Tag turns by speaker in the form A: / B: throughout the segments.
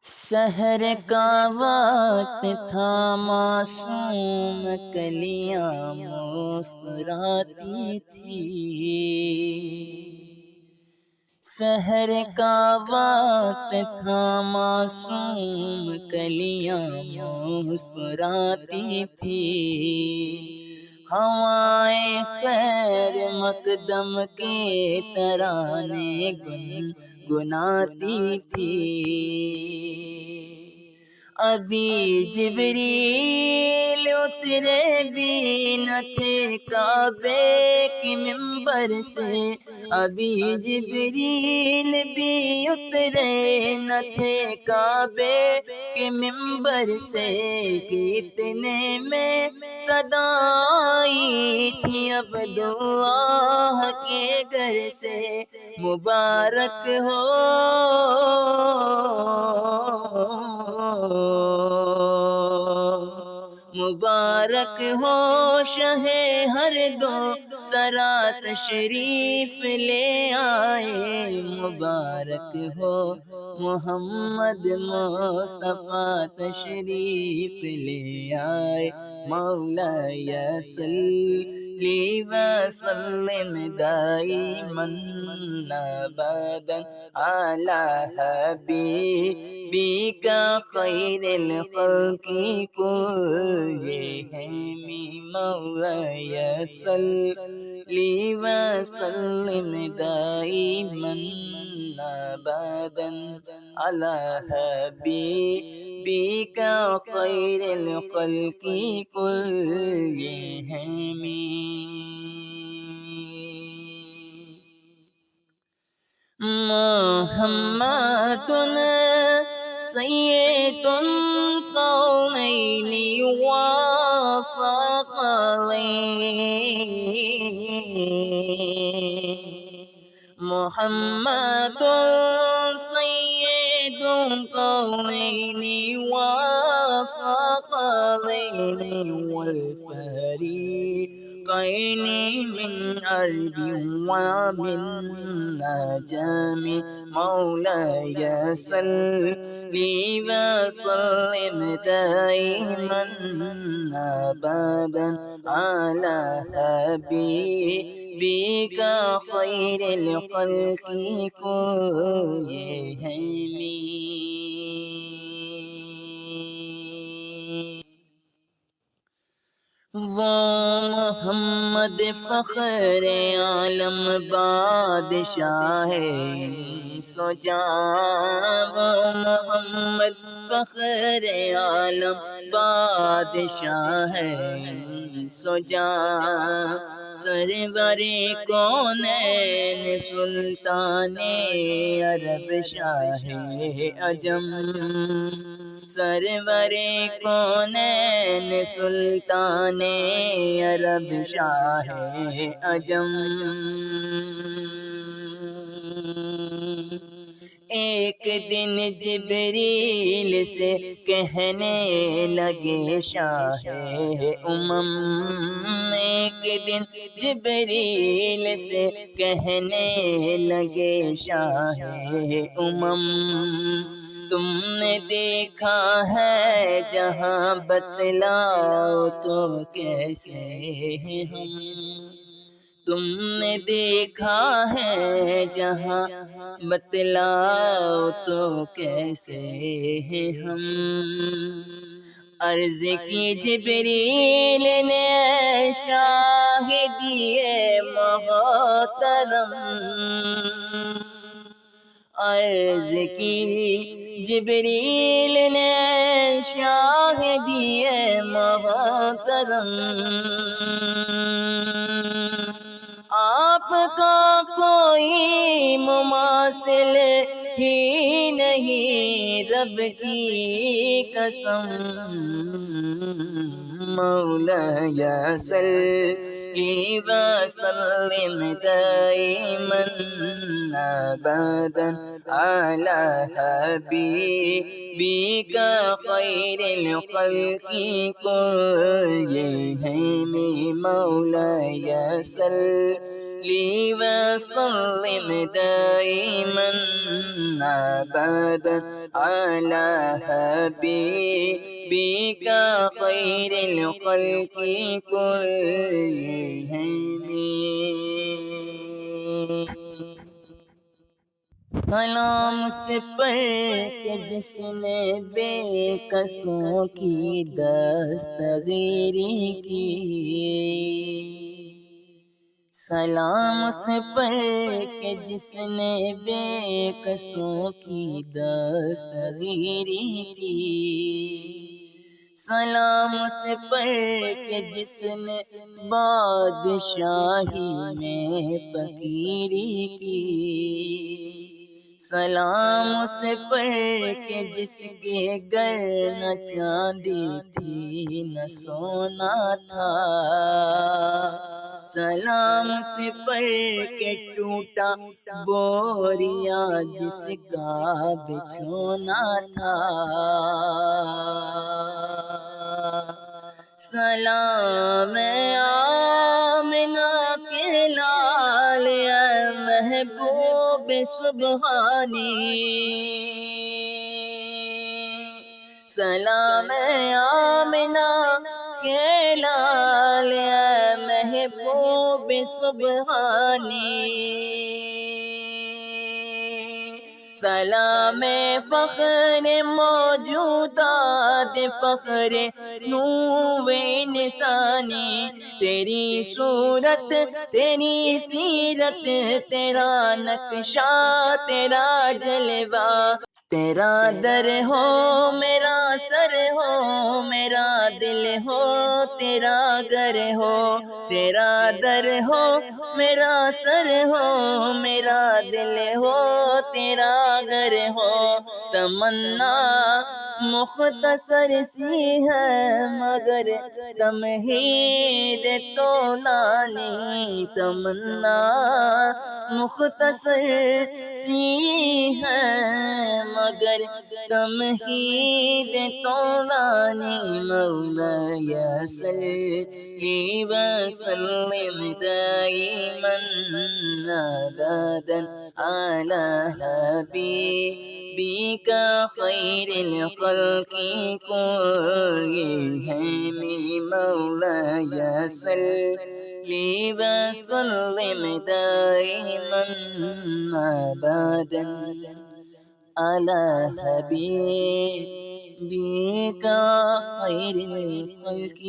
A: سحر کا وقت تھا، معصوم کلیاں مسکراتی تھی۔ سحر کا وقت تھا، معصوم کلیاں مسکراتی تھی۔ ہوائیں خیر مقدم کے ترانے گنگناتی تھی۔ ابھی جبریل اترے بھی نہ تھے کعبے کے منبر سے، ابھی جبریل بھی اترے نہ تھے کعبے کے منبر سے، کہ اتنے میں صدا آئی تھی عبداللہ کے گھر سے، مبارک ہو مبارک ہو شہ ہر دو سرا تشریف لے آئے، مبارک ہو محمد مصطفیٰ تشریف لے آئے۔ مولاي صلی وسلم دائما ابدا على حبيبك خير الخلق كلهم، مولاي صلی وسلم دائما ابدا على حبيبك خير الخلق كلهم۔ محمد سید القونین والثقلین، محمد سید القونین والثقلین والفریقین من عرب ومن نجم، مولاي صلی وسلم دائما ابدا على حبيبك خير الخلق كلهم۔ وہ محمد فخر عالم بادشاہ سو جاں، وہ محمد فخر عالم بادشاہ سو جاں، سرور کونین سلطان عرب شاہ عجم، سرور کونین سلطان عرب شاہ عجم۔ ایک دن جبریل سے کہنے لگے شاہ امم، ایک دن جبریل سے کہنے لگے شاہ امم، تم نے دیکھا ہے جہاں بتلاؤ تو کیسے ہیں ہم، تم نے دیکھا ہے جہاں بتلاؤ تو کیسے ہیں ہم۔ عرض کی جبریل نے شاہدی محترم، عرض کی جبریل نے شاہدی محترم، آپ کا کوئی مماثل ہی نہیں رب کی قسم، مولاي صلی وسلم دائما ابدا على حبيبك خير الخلق كلهم، مولاي صلی لي وسلم دائما أبدا على حبيبك خير الخلق كلهم. کلام اس پر کہ جس نے بے کسوں کی دستگیری کی، سلام اس پر کہ جس نے بے کسوں کی دستگیری کی، سلام اس پر کہ جس نے بادشاہی میں فقیری کی، سلام اس پر کہ جس کے گھر نہ چاندی تھی نہ سونا تھا، سلام اس پر کہ ٹوٹا بوریا جس کا بچھونا تھا، سلام آمنہ کے لال اے محبوب سبحانی، سلام آمنہ کے لال اے محبوب سبحانی، سلام فخر موجودات فخر نوع انسانی، تیری صورت تیری سیرت تیرا نقشہ تیرا جلوہ، تیرا در ہو میرا سر ہو میرا دل ہو تیرا گھر ہو، تیرا در ہو میرا سر ہو میرا دل ہو تیرا گھر ہو، تمنا مختصر سی ہے مگر تمہید طولانی، تمنا مختصر سی ہے مگر تمہید طولانی، مولاي صلی وسلم دائما أبدا على حبيبك خير الخلق كلهم، مولاي صلی وسلم دائما أبدا على حبيبك خير الخلق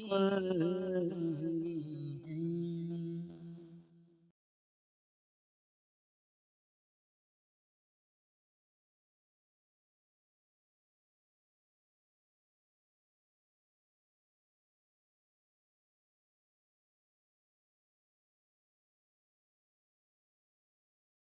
A: كلهم.